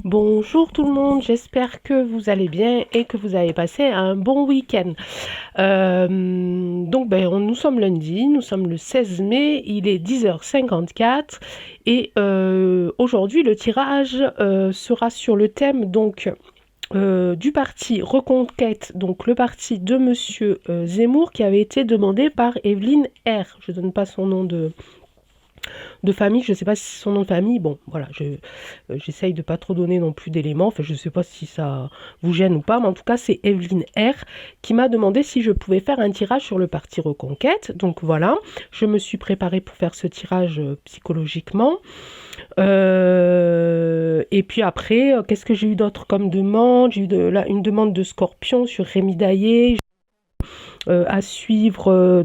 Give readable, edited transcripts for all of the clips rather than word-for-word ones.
Bonjour tout le monde, j'espère que vous allez bien et que vous avez passé un bon week-end. Nous sommes lundi, nous sommes le 16 mai, il est 10h54 et aujourd'hui le tirage sera sur le thème du parti Reconquête, donc le parti de Monsieur Zemmour qui avait été demandé par Evelyne R. Je ne donne pas son nom de famille, je ne sais pas si c'est son nom de famille, bon voilà, j'essaye de pas trop donner non plus d'éléments, enfin je ne sais pas si ça vous gêne ou pas, mais en tout cas c'est Evelyne R qui m'a demandé si je pouvais faire un tirage sur le parti Reconquête, donc voilà, je me suis préparée pour faire ce tirage psychologiquement. Et puis après, qu'est-ce que j'ai eu d'autre comme demande? J'ai eu une demande de Scorpion sur Rémi Daillé, à suivre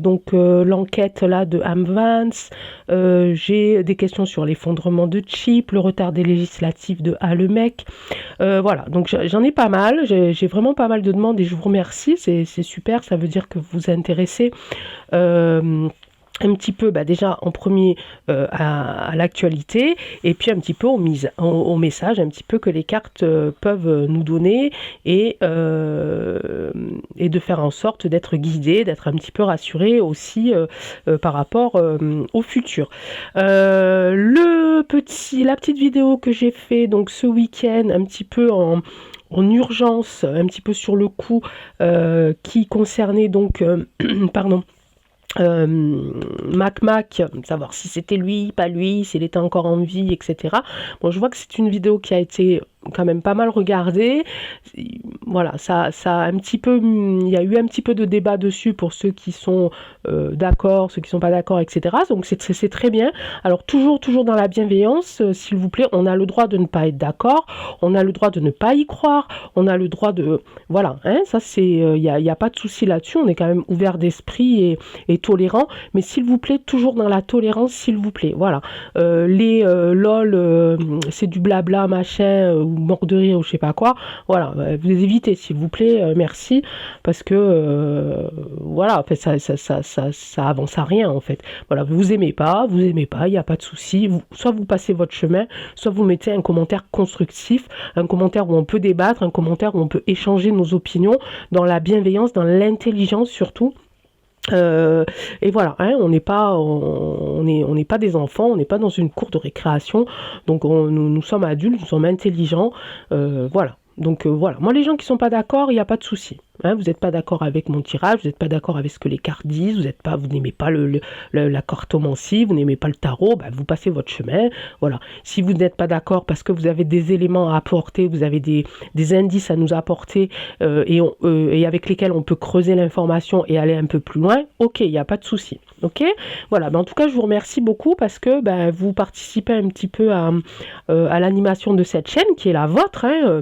l'enquête là de Ham Vance. J'ai des questions sur l'effondrement de Chip, le retard des législatives de Halemec. Voilà, donc j'en ai pas mal, j'ai vraiment pas mal de demandes et je vous remercie, c'est super, ça veut dire que vous vous intéressez un petit peu déjà en premier à l'actualité et puis un petit peu au message un petit peu que les cartes peuvent nous donner et de faire en sorte d'être guidé, d'être un petit peu rassuré aussi par rapport au futur. La petite vidéo que j'ai fait donc ce week-end un petit peu en urgence, un petit peu sur le coup, qui concernait pardon, Mac, savoir si c'était lui, pas lui, s'il était encore en vie, etc. Bon, je vois que c'est une vidéo qui a été quand même pas mal regardée. Voilà, ça a un petit peu, il y a eu un petit peu de débat dessus pour ceux qui sont d'accord, ceux qui sont pas d'accord, etc. Donc c'est très bien. Alors toujours dans la bienveillance, s'il vous plaît, on a le droit de ne pas être d'accord, on a le droit de ne pas y croire, on a le droit de, voilà, hein, ça c'est, il y a pas de souci là-dessus. On est quand même ouvert d'esprit et tolérant, mais s'il vous plaît, toujours dans la tolérance, s'il vous plaît. Voilà, les lol, c'est du blabla machin ou mort de rire ou je sais pas quoi. Voilà, vous les évitez s'il vous plaît, merci, parce que voilà, en fait, ça avance à rien en fait. Voilà, vous aimez pas, il n'y a pas de souci. Soit vous passez votre chemin, soit vous mettez un commentaire constructif, un commentaire où on peut débattre, un commentaire où on peut échanger nos opinions dans la bienveillance, dans l'intelligence surtout. Et voilà, hein, on n'est pas des enfants, on n'est pas dans une cour de récréation, donc nous sommes adultes, nous sommes intelligents, voilà. Donc voilà, moi les gens qui sont pas d'accord, il n'y a pas de souci. Hein, vous n'êtes pas d'accord avec mon tirage, vous n'êtes pas d'accord avec ce que les cartes disent, vous n'aimez pas la cartomancie, vous n'aimez pas le tarot, vous passez votre chemin. Voilà. Si vous n'êtes pas d'accord parce que vous avez des éléments à apporter, vous avez des indices à nous apporter et avec lesquels on peut creuser l'information et aller un peu plus loin, ok, il n'y a pas de souci. Ok, voilà. En tout cas, je vous remercie beaucoup parce que vous participez un petit peu à l'animation de cette chaîne qui est la vôtre. Hein,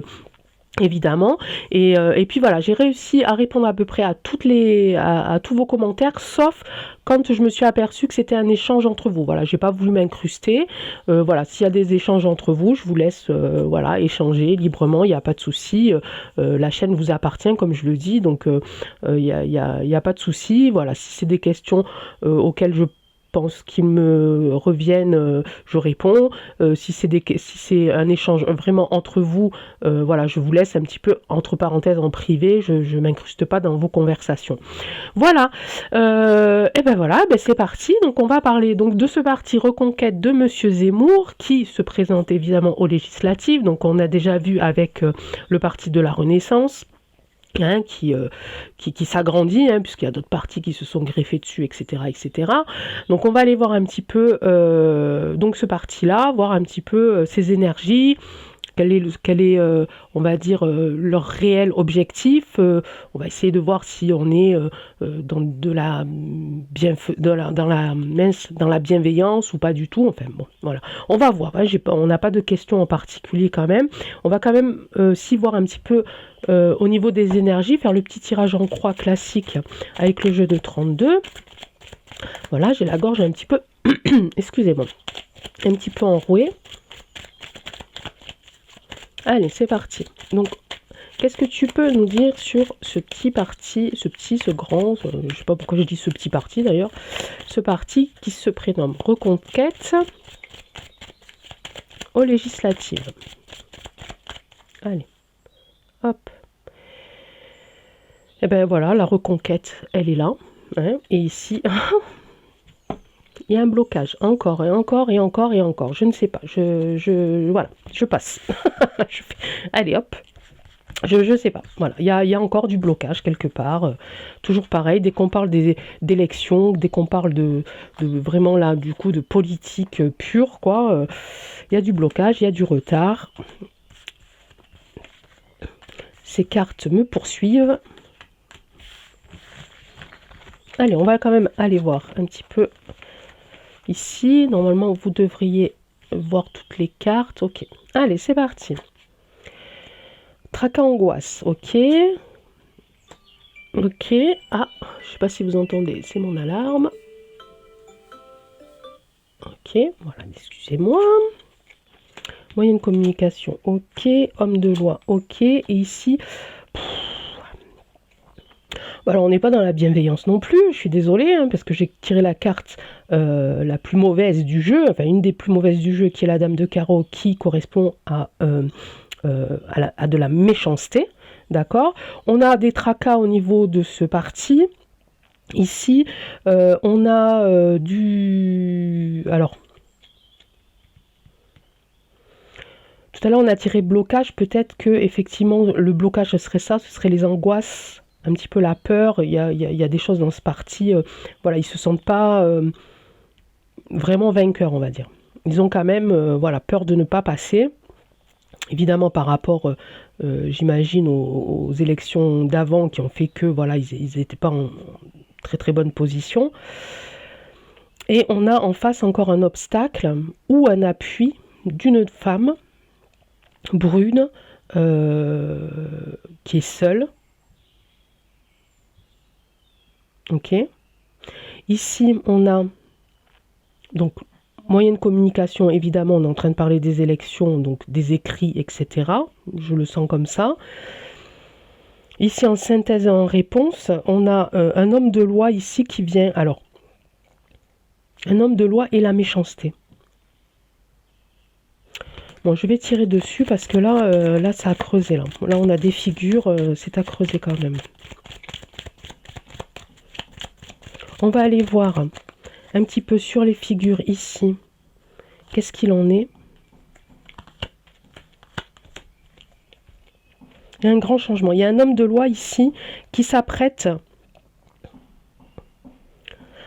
évidemment, et puis voilà, j'ai réussi à répondre à peu près à tous vos commentaires, sauf quand je me suis aperçue que c'était un échange entre vous. Voilà, j'ai pas voulu m'incruster. Voilà, s'il y a des échanges entre vous, je vous laisse voilà, échanger librement, il n'y a pas de souci. La chaîne vous appartient, comme je le dis, donc il y a pas de souci. Voilà, si c'est des questions auxquelles je pense qu'ils me reviennent, je réponds. Si c'est un échange vraiment entre vous, voilà, je vous laisse un petit peu entre parenthèses en privé, je m'incruste pas dans vos conversations. Voilà, et voilà, c'est parti. Donc on va parler donc de ce parti Reconquête de Monsieur Zemmour qui se présente évidemment aux législatives. Donc on a déjà vu avec le parti de la Renaissance. Hein, qui s'agrandit, hein, puisqu'il y a d'autres partis qui se sont greffés dessus, etc., etc. Donc on va aller voir un petit peu donc ce parti-là, voir un petit peu ses énergies, quel est on va dire, leur réel objectif. On va essayer de voir si on est dans la bienveillance ou pas du tout. Enfin bon, voilà. On va voir. Hein, on n'a pas de questions en particulier quand même. On va quand même si voir un petit peu au niveau des énergies, faire le petit tirage en croix classique avec le jeu de 32. Voilà, j'ai la gorge un petit peu, excusez-moi, un petit peu enrouée. Allez, c'est parti. Donc, qu'est-ce que tu peux nous dire sur ce petit parti, ce grand, je ne sais pas pourquoi je dis ce petit parti d'ailleurs, ce parti qui se prénomme Reconquête aux législatives. Allez, hop. Et ben voilà, la reconquête, elle est là. Hein, et ici, il y a un blocage. Encore et encore et encore et encore. Je ne sais pas. Voilà, je passe. Allez, hop. Je sais pas. Voilà, il y a encore du blocage quelque part. Toujours pareil, dès qu'on parle d'élections, dès qu'on parle de vraiment là, du coup, de politique pure, quoi, il y a du blocage, il y a du retard. Ces cartes me poursuivent. Allez, on va quand même aller voir un petit peu ici. Normalement, vous devriez voir toutes les cartes. Ok. Allez, c'est parti. Tracas angoisse. Ok. Ok. Ah, je sais pas si vous entendez. C'est mon alarme. Ok. Voilà, excusez-moi. Moyenne communication. Ok. Homme de loi. Ok. Et ici... Alors, on n'est pas dans la bienveillance non plus, je suis désolée, hein, parce que j'ai tiré la carte la plus mauvaise du jeu, enfin une des plus mauvaises du jeu, qui est la dame de carreau, qui correspond à de la méchanceté, d'accord. On a des tracas au niveau de ce parti. Ici, on a du... Alors, tout à l'heure, on a tiré blocage, peut-être que effectivement le blocage, ce serait ça, ce serait les angoisses, un petit peu la peur. Il y a des choses dans ce parti, voilà, ils se sentent pas vraiment vainqueurs, on va dire. Ils ont quand même voilà, peur de ne pas passer, évidemment par rapport, j'imagine, aux élections d'avant qui ont fait que voilà, ils n'étaient pas en très très bonne position. Et on a en face encore un obstacle ou un appui d'une femme brune qui est seule. Ok. Ici, on a donc moyenne communication, évidemment, on est en train de parler des élections, donc des écrits, etc. Je le sens comme ça. Ici, en synthèse et en réponse, on a un homme de loi ici qui vient... Alors, un homme de loi et la méchanceté. Bon, je vais tirer dessus parce que là, là ça a creusé. Là, on a des figures, c'est à creuser quand même. On va aller voir un petit peu sur les figures ici. Qu'est-ce qu'il en est? Il y a un grand changement. Il y a un homme de loi ici qui s'apprête.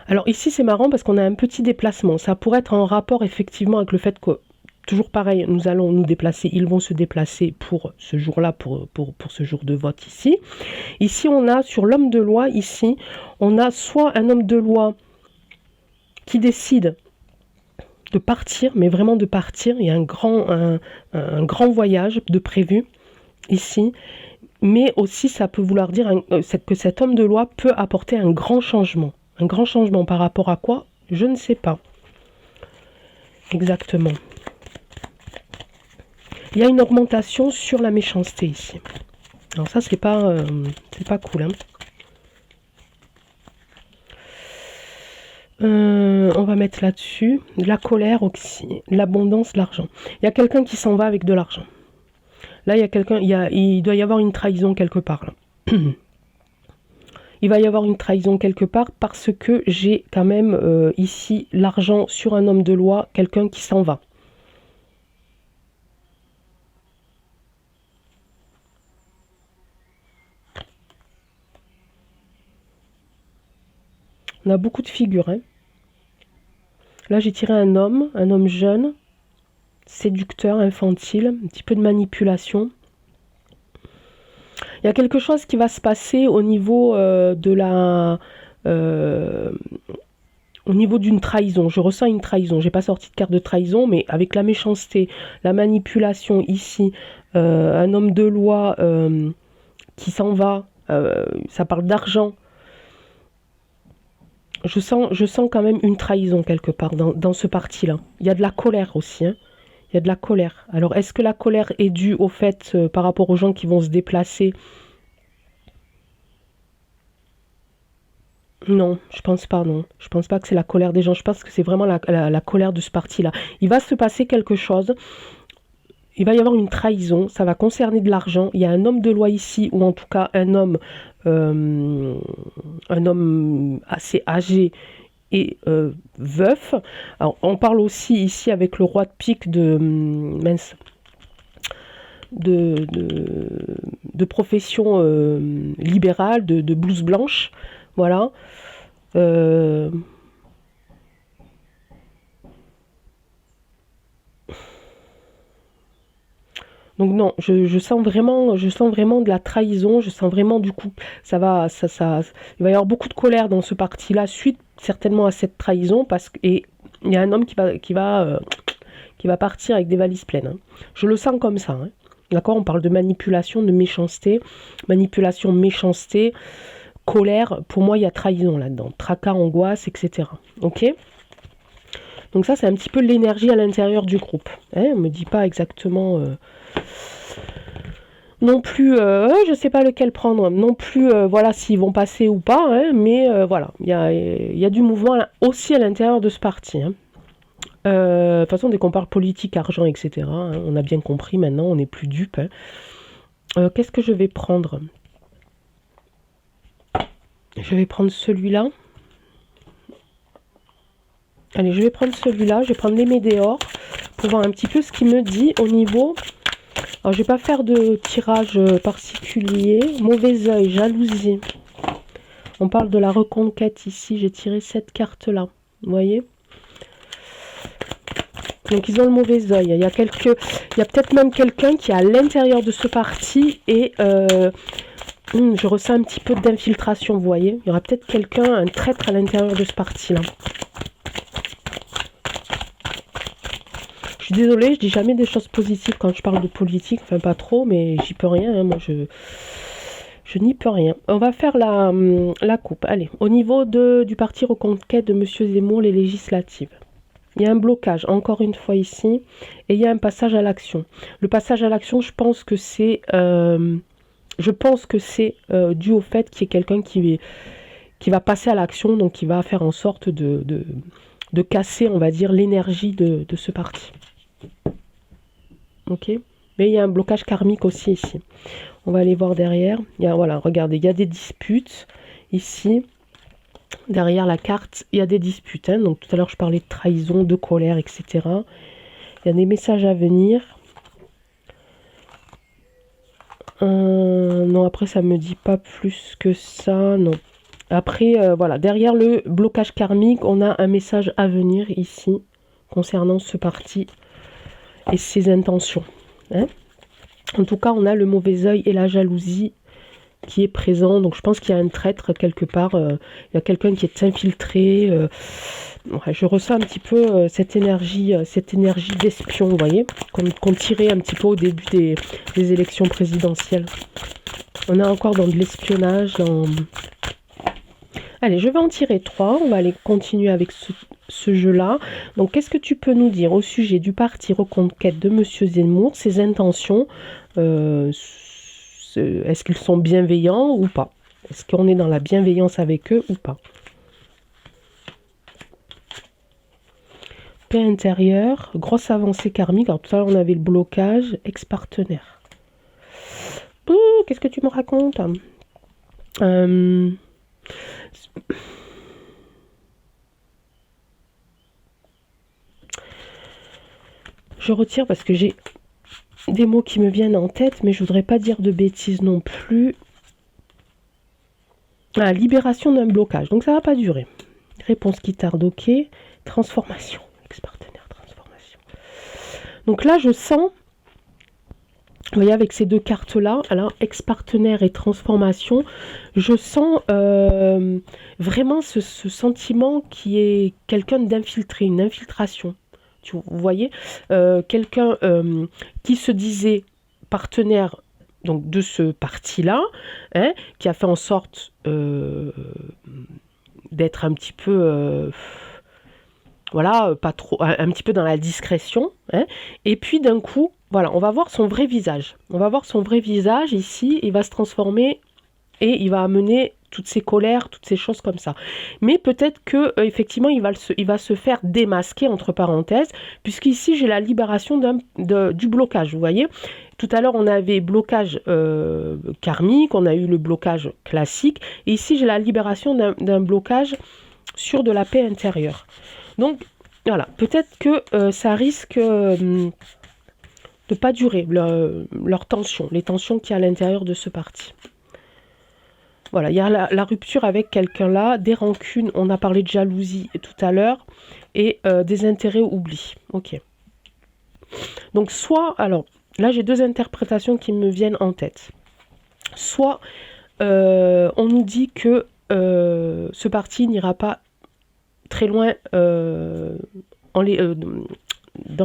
Alors ici, c'est marrant parce qu'on a un petit déplacement. Ça pourrait être en rapport effectivement avec le fait que, toujours pareil, nous allons nous déplacer. Ils vont se déplacer pour ce jour-là, pour ce jour de vote ici. Ici, on a sur l'homme de loi, ici, on a soit un homme de loi qui décide de partir, mais vraiment de partir. Il y a un grand voyage de prévu ici. Mais aussi, ça peut vouloir dire que cet homme de loi peut apporter un grand changement. Un grand changement par rapport à quoi? Je ne sais pas. Exactement. Il y a une augmentation sur la méchanceté ici. Alors ça, c'est pas cool. Hein. On va mettre là-dessus. La colère aussi. L'abondance, l'argent. Il y a quelqu'un qui s'en va avec de l'argent. Là, il y a quelqu'un... Il doit y avoir une trahison quelque part. Là. Il va y avoir une trahison quelque part parce que j'ai quand même ici l'argent sur un homme de loi, quelqu'un qui s'en va. On a beaucoup de figures. Hein. Là, j'ai tiré un homme jeune, séducteur, infantile, un petit peu de manipulation. Il y a quelque chose qui va se passer au niveau de la... au niveau d'une trahison. Je ressens une trahison. J'ai pas sorti de carte de trahison, mais avec la méchanceté, la manipulation ici, un homme de loi qui s'en va, ça parle d'argent. Je sens quand même une trahison quelque part dans ce parti-là. Il y a de la colère aussi. Hein. Il y a de la colère. Alors, est-ce que la colère est due au fait, par rapport aux gens qui vont se déplacer? Non, je pense pas, non. Je pense pas que c'est la colère des gens. Je pense que c'est vraiment la colère de ce parti-là. Il va se passer quelque chose. il va y avoir une trahison, ça va concerner de l'argent. Il y a un homme de loi ici, ou en tout cas un homme assez âgé et veuf. Alors, on parle aussi ici avec le roi de pique mince, de profession libérale, de blouse blanche. Voilà. Donc non, je sens vraiment de la trahison, je sens vraiment du coup, il va y avoir beaucoup de colère dans ce parti-là, suite certainement à cette trahison, et il y a un homme qui va partir avec des valises pleines. Hein. Je le sens comme ça. Hein. D'accord, on parle de manipulation, de méchanceté, colère. Pour moi, il y a trahison là-dedans, tracas, angoisse, etc. Ok. Donc ça, c'est un petit peu l'énergie à l'intérieur du groupe. Hein, on ne me dit pas exactement... non plus, je ne sais pas lequel prendre, non plus, voilà, s'ils vont passer ou pas, hein, mais voilà, il y a du mouvement aussi à l'intérieur de ce parti. Hein. De toute façon, dès qu'on parle politique, argent, etc., hein, on a bien compris maintenant, on n'est plus dupe. Hein. Qu'est-ce que je vais prendre? Je vais prendre celui-là. Allez, je vais prendre celui-là, je vais prendre les météores pour voir un petit peu ce qu'il me dit au niveau... Alors, je vais pas faire de tirage particulier. Mauvais œil, jalousie. On parle de la reconquête ici. J'ai tiré cette carte-là. Vous voyez? Donc, ils ont le mauvais œil. Il y a peut-être même quelqu'un qui est à l'intérieur de ce parti et je ressens un petit peu d'infiltration, vous voyez? Il y aura peut-être quelqu'un, un traître à l'intérieur de ce parti-là. Je suis désolée, je dis jamais des choses positives quand je parle de politique, enfin pas trop, mais j'y peux rien, hein, moi je n'y peux rien. On va faire la coupe. Allez, au niveau du parti Reconquête de M. Zemmour, les législatives. Il y a un blocage, encore une fois ici, et il y a un passage à l'action. Le passage à l'action, je pense que c'est dû au fait qu'il y ait quelqu'un qui va passer à l'action, donc qui va faire en sorte de casser, on va dire, l'énergie de ce parti. Ok, mais il y a un blocage karmique aussi ici. On va aller voir derrière. Voilà, regardez, il y a des disputes ici. Derrière la carte, il y a des disputes. Hein. Donc tout à l'heure, je parlais de trahison, de colère, etc. Il y a des messages à venir. Non, après, ça me dit pas plus que ça. Non. Après, voilà, derrière le blocage karmique, on a un message à venir ici concernant ce parti et ses intentions. Hein. En tout cas, on a le mauvais œil et la jalousie qui est présent. Donc, je pense qu'il y a un traître quelque part. Il y a quelqu'un qui est infiltré. Je ressens un petit peu cette énergie d'espion, vous voyez, qu'on tirait un petit peu au début des élections présidentielles. On est encore dans de l'espionnage. Allez, je vais en tirer 3. On va aller continuer avec ce jeu-là. Donc, qu'est-ce que tu peux nous dire au sujet du parti Reconquête de M. Zemmour, ses intentions, est-ce qu'ils sont bienveillants ou pas? Est-ce qu'on est dans la bienveillance avec eux ou pas? Paix intérieure, grosse avancée karmique. Alors, tout à l'heure, on avait le blocage, ex-partenaire. Qu'est-ce que tu me racontes? Je retire parce que j'ai des mots qui me viennent en tête, mais je voudrais pas dire de bêtises non plus. Ah, libération d'un blocage, donc ça va pas durer. Réponse qui tarde, ok. Transformation, ex-partenaire, transformation. Donc là, je sens, vous voyez, avec ces deux cartes-là, alors ex-partenaire et transformation, je sens vraiment ce sentiment qui est quelqu'un d'infiltré, une infiltration. Vous voyez, quelqu'un qui se disait partenaire donc, de ce parti-là, hein, qui a fait en sorte d'être un petit peu, voilà, pas trop, un petit peu dans la discrétion, hein, et puis d'un coup, voilà, on va voir son vrai visage. On va voir son vrai visage ici, il va se transformer et il va amener toutes ces colères, toutes ces choses comme ça. Mais peut-être que effectivement il va se faire démasquer entre parenthèses, puisqu'ici j'ai la libération du blocage, vous voyez. Tout à l'heure on avait blocage karmique, on a eu le blocage classique, et ici j'ai la libération d'un blocage sur de la paix intérieure. Donc voilà, peut-être que ça risque de pas durer leur tension, les tensions qu'il y a à l'intérieur de ce parti. Voilà, il y a la rupture avec quelqu'un là, des rancunes, on a parlé de jalousie tout à l'heure, et des intérêts oubliés. Ok. Donc soit, alors là j'ai deux interprétations qui me viennent en tête. Soit on nous dit que ce parti n'ira pas très loin dans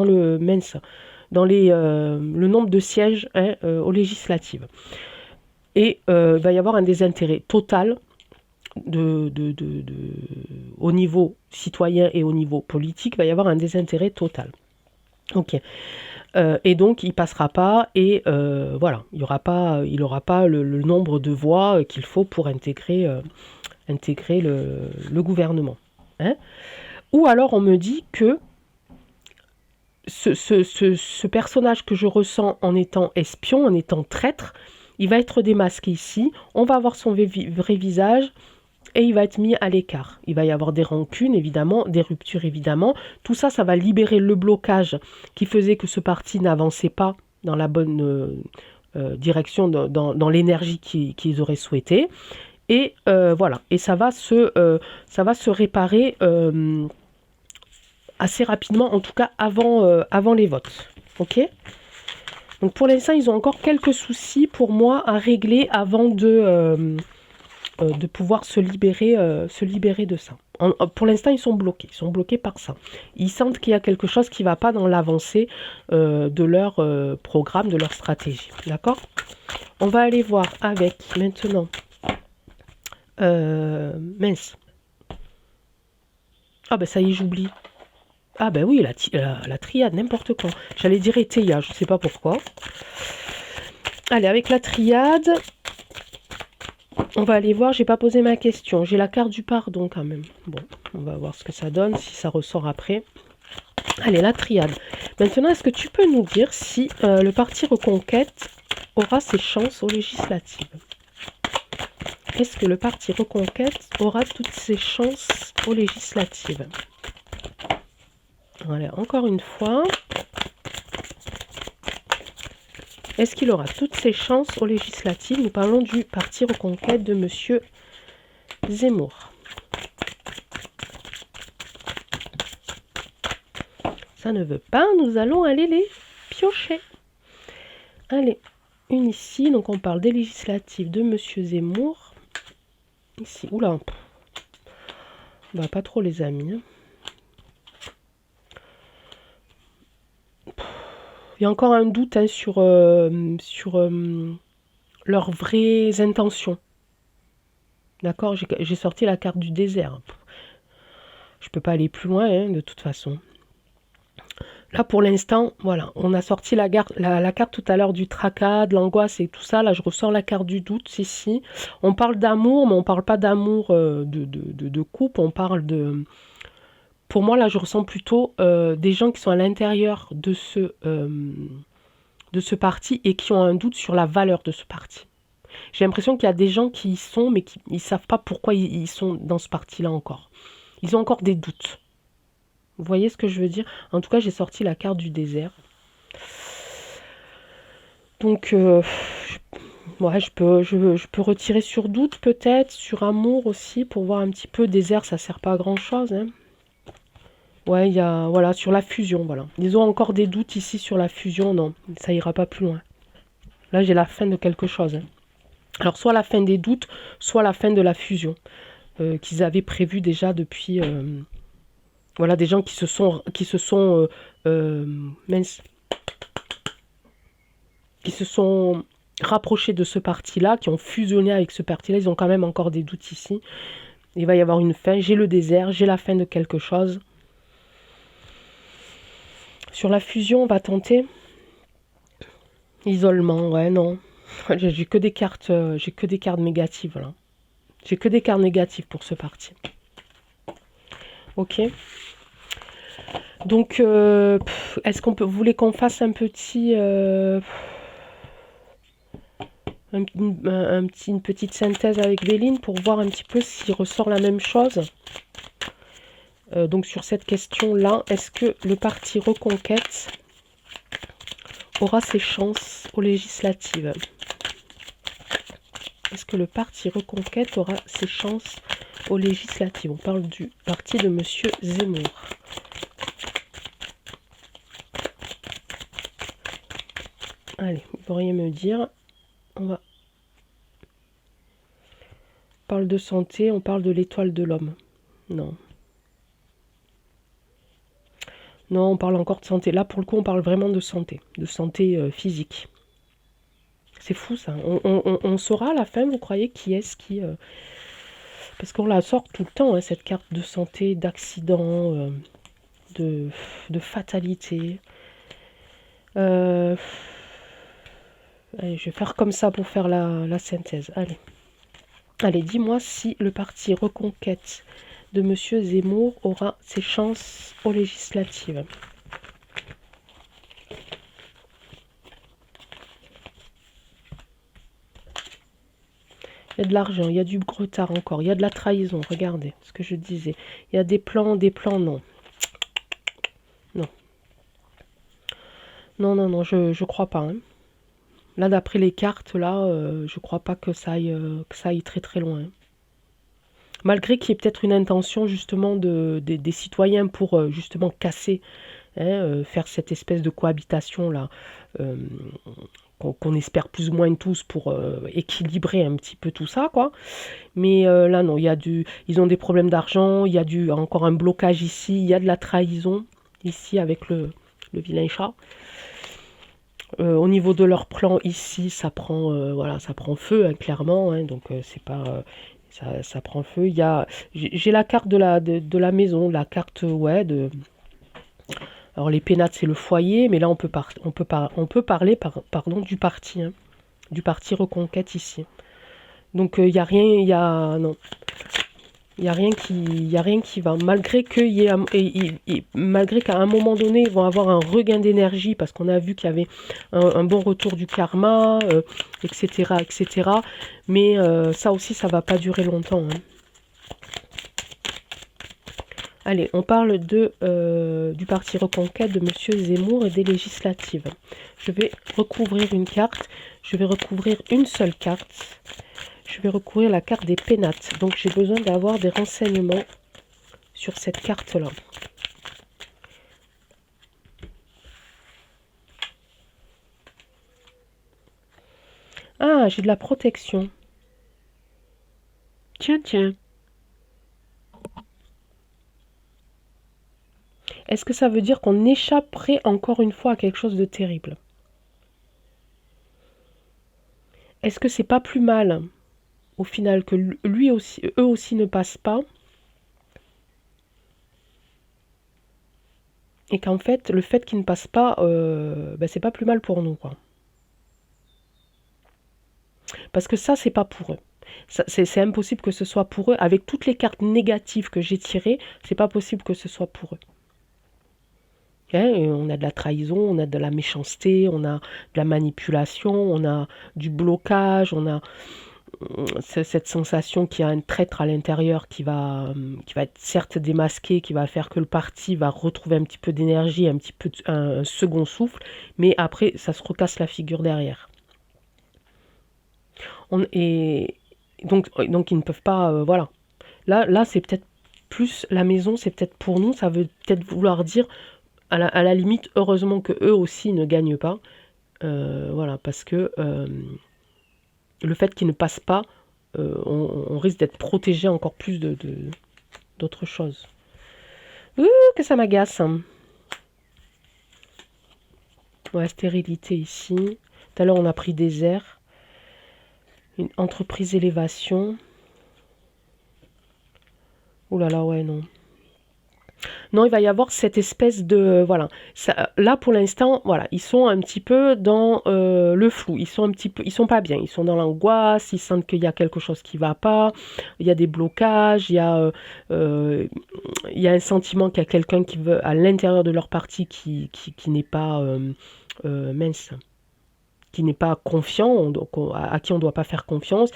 le MENS, dans le nombre de sièges aux législatives. Et il va y avoir un désintérêt total au niveau citoyen et au niveau politique, il va y avoir un désintérêt total. Ok. Et donc il passera pas, et voilà, il n'aura pas le nombre de voix qu'il faut pour intégrer le gouvernement. Hein. Ou alors on me dit que ce personnage que je ressens en étant espion, en étant traître, il va être démasqué ici, on va avoir son vrai visage, et il va être mis à l'écart. Il va y avoir des rancunes, évidemment, des ruptures, évidemment. Tout ça, ça va libérer le blocage qui faisait que ce parti n'avançait pas dans la bonne direction, dans l'énergie qu'ils auraient souhaité. Et voilà. Et ça va se réparer assez rapidement, en tout cas avant les votes. Ok ? Donc pour l'instant, ils ont encore quelques soucis pour moi à régler avant de pouvoir se libérer de ça. Pour l'instant, ils sont bloqués par ça. Ils sentent qu'il y a quelque chose qui ne va pas dans l'avancée de leur programme, de leur stratégie. D'accord ? On va aller voir avec maintenant mince. Ah ben ça y est, j'oublie. Ah ben oui, la triade, n'importe quoi. J'allais dire Eteia, je ne sais pas pourquoi. Allez, avec la triade, on va aller voir, j'ai pas posé ma question. J'ai la carte du pardon quand même. Bon, on va voir ce que ça donne, si ça ressort après. Allez, la triade. Maintenant, est-ce que tu peux nous dire si le parti Reconquête aura ses chances aux législatives? Est-ce que le parti Reconquête aura toutes ses chances aux législatives? Voilà, encore une fois. Est-ce qu'il aura toutes ses chances aux législatives? Nous parlons du parti Reconquête de Monsieur Zemmour. Ça ne veut pas, nous allons aller les piocher. Allez, une ici, donc on parle des législatives de Monsieur Zemmour. Ici, oula, bah pas trop les amis. Il y a encore un doute sur leurs vraies intentions. D'accord, j'ai sorti la carte du désert. Je peux pas aller plus loin, de toute façon. Là, pour l'instant, voilà, on a sorti la carte tout à l'heure du tracas, de l'angoisse et tout ça. Là, je ressors la carte du doute ici. On parle d'amour, mais on parle pas d'amour de couple. On parle de... Pour moi, là, je ressens plutôt des gens qui sont à l'intérieur de ce parti et qui ont un doute sur la valeur de ce parti. J'ai l'impression qu'il y a des gens qui y sont, mais qui ne savent pas pourquoi ils sont dans ce parti-là encore. Ils ont encore des doutes. Vous voyez ce que je veux dire? En tout cas, j'ai sorti la carte du désert. Donc, ouais, je peux retirer sur doute peut-être, sur amour aussi, pour voir un petit peu. Désert, ça sert pas à grand-chose. Hein. Ouais, il y a, voilà, sur la fusion, voilà. Ils ont encore des doutes ici sur la fusion, non, ça ira pas plus loin. Là, j'ai la fin de quelque chose. Hein. Alors, soit la fin des doutes, soit la fin de la fusion, qu'ils avaient prévu déjà depuis... Voilà, des gens qui se sont rapprochés de ce parti-là, qui ont fusionné avec ce parti-là. Ils ont quand même encore des doutes ici. Il va y avoir une fin. J'ai le désert, j'ai la fin de quelque chose. Sur la fusion, on va tenter. Isolement, ouais, non. J'ai que des cartes négatives, là. J'ai que des cartes négatives pour ce parti. Ok. Donc, est-ce qu'on peut, vous voulez qu'on fasse un petit, une petite synthèse avec Béline pour voir un petit peu s'il ressort la même chose. Donc sur cette question-là, est-ce que le parti Reconquête aura ses chances aux législatives? Est-ce que le parti Reconquête aura ses chances aux législatives? On parle du parti de Monsieur Zemmour. Allez, vous pourriez me dire, on parle de santé, on parle de l'étoile de l'homme. Non. Non, on parle encore de santé. Là, pour le coup, on parle vraiment de santé physique. C'est fou, ça. On saura à la fin, vous croyez, qui est-ce qui... Parce qu'on la sort tout le temps, hein, cette carte de santé, d'accident, de fatalité. Allez, je vais faire comme ça pour faire la synthèse. Allez. Allez, dis-moi si le parti Reconquête de Monsieur Zemmour aura ses chances aux législatives. Il y a de l'argent, il y a du gretard encore, il y a de la trahison, regardez ce que je disais. Il y a des plans, non. Non. Non, non, non, je crois pas. Hein. Là, d'après les cartes, là, je crois pas que ça aille très très loin. Hein. Malgré qu'il y ait peut-être une intention justement des citoyens pour justement casser, hein, faire cette espèce de cohabitation là, qu'on espère plus ou moins tous pour équilibrer un petit peu tout ça, quoi. Mais là, non, ils ont des problèmes d'argent, il y a encore un blocage ici, il y a de la trahison ici avec le vilain chat. Au niveau de leur plan ici, ça prend, voilà, ça prend feu, hein, clairement, hein, donc c'est pas... ça prend feu. J'ai la carte de la maison, la carte, ouais, alors les pénates, c'est le foyer, mais là, on peut parler, pardon, du parti, hein, du parti Reconquête ici. Donc, il n'y a rien, non. Il y a rien qui va. Malgré malgré qu'à un moment donné, ils vont avoir un regain d'énergie, parce qu'on a vu qu'il y avait un bon retour du karma, etc., etc. Mais ça aussi, ça va pas durer longtemps. Hein. Allez, on parle du parti Reconquête de Monsieur Zemmour et des législatives. Je vais recouvrir une carte. Je vais recouvrir une seule carte. Je vais recouvrir la carte des pénates. Donc, j'ai besoin d'avoir des renseignements sur cette carte-là. Ah, j'ai de la protection. Tiens, tiens. Est-ce que ça veut dire qu'on échapperait encore une fois à quelque chose de terrible? Est-ce que c'est pas plus mal, au final, que eux aussi ne passent pas? Et qu'en fait, le fait qu'ils ne passent pas, c'est pas plus mal pour nous, quoi. Parce que ça, c'est pas pour eux. C'est impossible que ce soit pour eux. Avec toutes les cartes négatives que j'ai tirées, c'est pas possible que ce soit pour eux. Hein, on a de la trahison, on a de la méchanceté, on a de la manipulation, on a du blocage, on a cette sensation qu'il y a un traître à l'intérieur qui va être certes démasqué, qui va faire que le parti va retrouver un petit peu d'énergie, un petit peu un second souffle, mais après ça se recasse la figure derrière. Et donc ils ne peuvent pas, voilà. Là c'est peut-être plus la maison, c'est peut-être pour nous, ça veut peut-être vouloir dire à la limite, heureusement que eux aussi ne gagnent pas, voilà, parce que le fait qu'ils ne passent pas, on risque d'être protégé encore plus d'autres choses. Ouh, que ça m'agace. Hein. Ouais, stérilité ici. Tout à l'heure, on a pris désert. Une entreprise élévation. Ouh là là, ouais, non. Non, il va y avoir cette espèce de... Voilà. Ça, là, pour l'instant, voilà, ils sont un petit peu dans le flou. Ils sont un petit peu... Ils sont pas bien. Ils sont dans l'angoisse. Ils sentent qu'il y a quelque chose qui va pas. Il y a des blocages. Euh, il y a un sentiment qu'il y a quelqu'un qui veut, à l'intérieur de leur partie, qui n'est pas... mince, qui n'est pas confiant, donc à qui on ne doit pas faire confiance.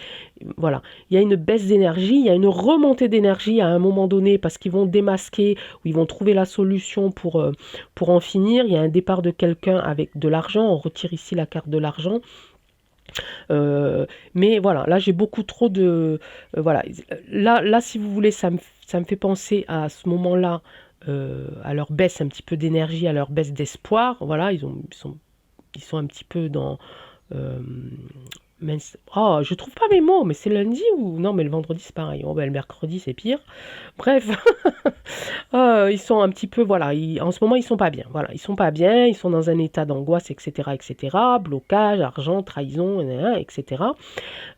Voilà, il y a une baisse d'énergie, il y a une remontée d'énergie à un moment donné parce qu'ils vont démasquer ou ils vont trouver la solution pour en finir. Il y a un départ de quelqu'un avec de l'argent, on retire ici la carte de l'argent. Mais voilà, là j'ai beaucoup trop de... voilà, là si vous voulez, ça me fait penser à ce moment-là, à leur baisse un petit peu d'énergie, à leur baisse d'espoir. Voilà, ils sont un petit peu dans... euh, oh, je trouve pas mes mots, mais c'est lundi ou... Non, mais le vendredi c'est pareil. Oh, ben, le mercredi c'est pire. Bref, ils sont un petit peu... Voilà, en ce moment ils sont pas bien. Voilà, ils sont pas bien, ils sont dans un état d'angoisse, etc., etc. Blocage, argent, trahison, etc.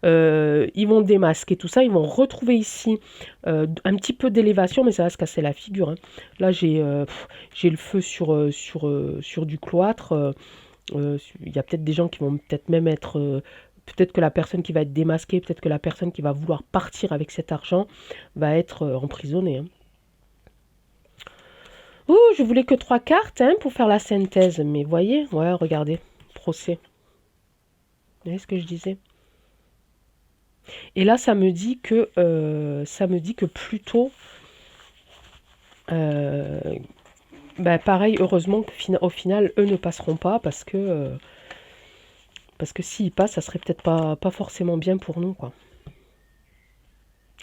Ils vont démasquer tout ça, ils vont retrouver ici un petit peu d'élévation, mais ça va se casser la figure, hein. Là j'ai le feu sur du cloître. Il y a peut-être des gens qui vont peut-être même être... peut-être que la personne qui va être démasquée, peut-être que la personne qui va vouloir partir avec cet argent va être emprisonnée, hein. Ouh, je voulais que 3 cartes, hein, pour faire la synthèse. Mais voyez, ouais, regardez, procès. Vous voyez ce que je disais? Et là, ça me dit que plutôt, euh, bah, pareil, heureusement qu'au final, eux ne passeront pas parce que s'ils passent, ça serait peut-être pas forcément bien pour nous, quoi.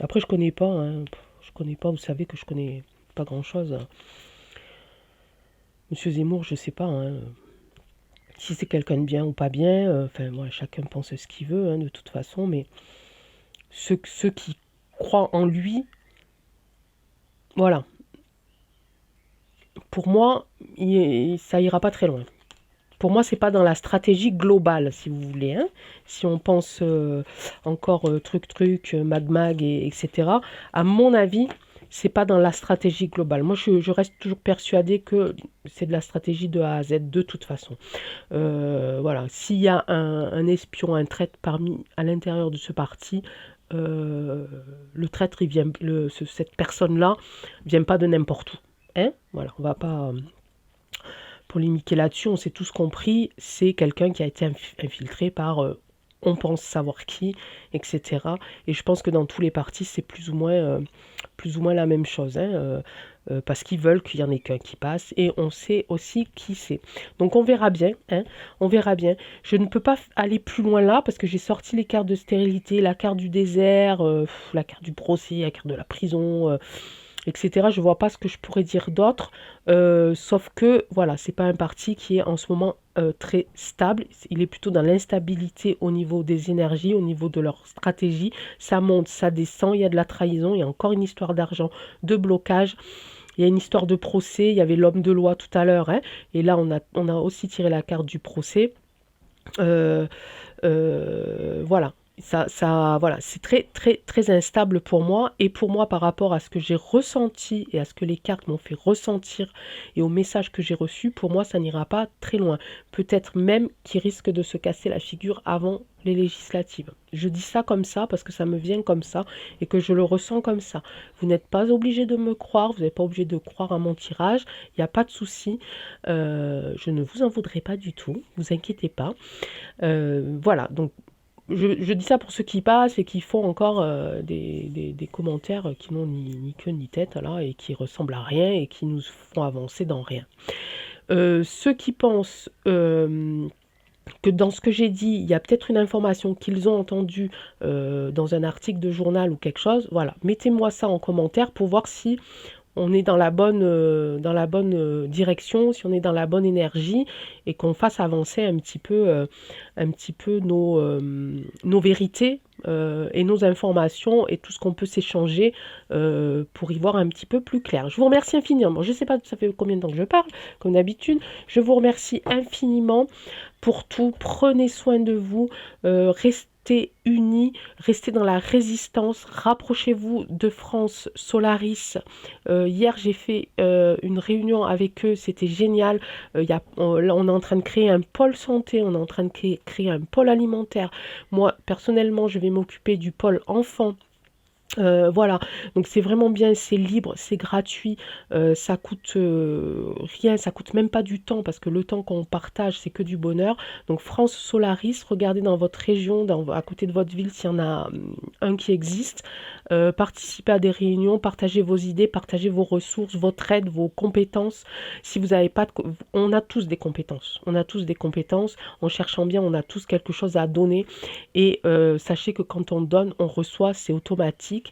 Après, je connais pas, hein. Je connais pas, vous savez que je connais pas grand-chose. Monsieur Zemmour, je sais pas, hein, si c'est quelqu'un de bien ou pas bien. Enfin, moi, chacun pense ce qu'il veut, hein, de toute façon, mais ceux qui croient en lui, voilà. Pour moi, ça ira pas très loin. Pour moi, c'est pas dans la stratégie globale, si vous voulez, hein. Si on pense encore truc, mag, etc. À mon avis, c'est pas dans la stratégie globale. Moi, je reste toujours persuadée que c'est de la stratégie de A à Z, de toute façon. Voilà, s'il y a un espion, un traître parmi à l'intérieur de ce parti, le traître, cette personne-là, vient pas de n'importe où, hein. Voilà, on va pas polémiquer là-dessus, on s'est tous compris, c'est quelqu'un qui a été infiltré par on pense savoir qui, etc. Et je pense que dans tous les partis, c'est plus ou moins la même chose, hein, parce qu'ils veulent qu'il y en ait qu'un qui passe, et on sait aussi qui c'est. Donc on verra bien, hein, on verra bien. Je ne peux pas aller plus loin là, parce que j'ai sorti les cartes de stérilité, la carte du désert, la carte du procès, la carte de la prison, etc. Je vois pas ce que je pourrais dire d'autre, sauf que voilà, c'est pas un parti qui est en ce moment très stable. Il est plutôt dans l'instabilité au niveau des énergies, au niveau de leur stratégie. Ça monte, ça descend, il y a de la trahison, il y a encore une histoire d'argent, de blocage. Il y a une histoire de procès, il y avait l'homme de loi tout à l'heure, hein, et là on a aussi tiré la carte du procès. Euh, voilà. Voilà, c'est très, très, très instable pour moi. Et pour moi, par rapport à ce que j'ai ressenti et à ce que les cartes m'ont fait ressentir et au message que j'ai reçu, pour moi, ça n'ira pas très loin. Peut-être même qu'il risque de se casser la figure avant les législatives. Je dis ça comme ça parce que ça me vient comme ça et que je le ressens comme ça. Vous n'êtes pas obligé de me croire, vous n'êtes pas obligé de croire à mon tirage, il n'y a pas de souci. Je ne vous en voudrais pas du tout, vous inquiétez pas. Voilà, donc je dis ça pour ceux qui passent et qui font encore des commentaires qui n'ont ni queue ni tête là, et qui ressemblent à rien et qui nous font avancer dans rien. Ceux qui pensent que dans ce que j'ai dit, il y a peut-être une information qu'ils ont entendue dans un article de journal ou quelque chose, voilà, mettez-moi ça en commentaire pour voir si on est dans la bonne direction, si on est dans la bonne énergie et qu'on fasse avancer un petit peu nos vérités et nos informations et tout ce qu'on peut s'échanger pour y voir un petit peu plus clair. Je vous remercie infiniment. Je ne sais pas, ça fait combien de temps que je parle, comme d'habitude. Je vous remercie infiniment pour tout. Prenez soin de vous. Restez restez unis, restez dans la résistance, rapprochez-vous de France Solaris. Hier, j'ai fait une réunion avec eux, c'était génial. Là, on est en train de créer un pôle santé, on est en train de créer un pôle alimentaire. Moi, personnellement, je vais m'occuper du pôle enfant. Voilà, donc c'est vraiment bien, c'est libre, c'est gratuit, ça coûte rien, ça coûte même pas du temps parce que le temps qu'on partage c'est que du bonheur. Donc France Solaris, regardez dans votre région, à côté de votre ville s'il y en a un qui existe. Participez à des réunions, partagez vos idées, partagez vos ressources, votre aide, vos compétences. Si vous n'avez pas on a tous des compétences, on a tous des compétences. En cherchant bien, on a tous quelque chose à donner et sachez que quand on donne, on reçoit, c'est automatique.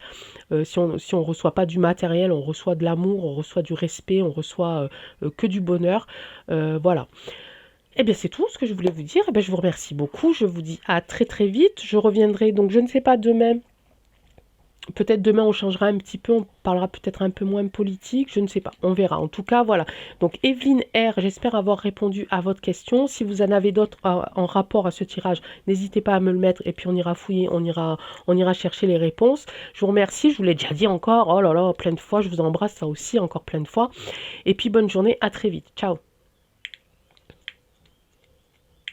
Si on reçoit pas du matériel, on reçoit de l'amour, on reçoit du respect, on reçoit que du bonheur. Voilà. Eh bien, c'est tout ce que je voulais vous dire. Eh bien, je vous remercie beaucoup. Je vous dis à très très vite. Je reviendrai, donc je ne sais pas demain. Peut-être demain on changera un petit peu, on parlera peut-être un peu moins politique, je ne sais pas, on verra. En tout cas, voilà. Donc Evelyne R, j'espère avoir répondu à votre question. Si vous en avez d'autres en rapport à ce tirage, n'hésitez pas à me le mettre et puis on ira fouiller, on ira chercher les réponses. Je vous remercie, je vous l'ai déjà dit encore, oh là là, plein de fois, je vous embrasse ça aussi encore plein de fois. Et puis bonne journée, à très vite. Ciao.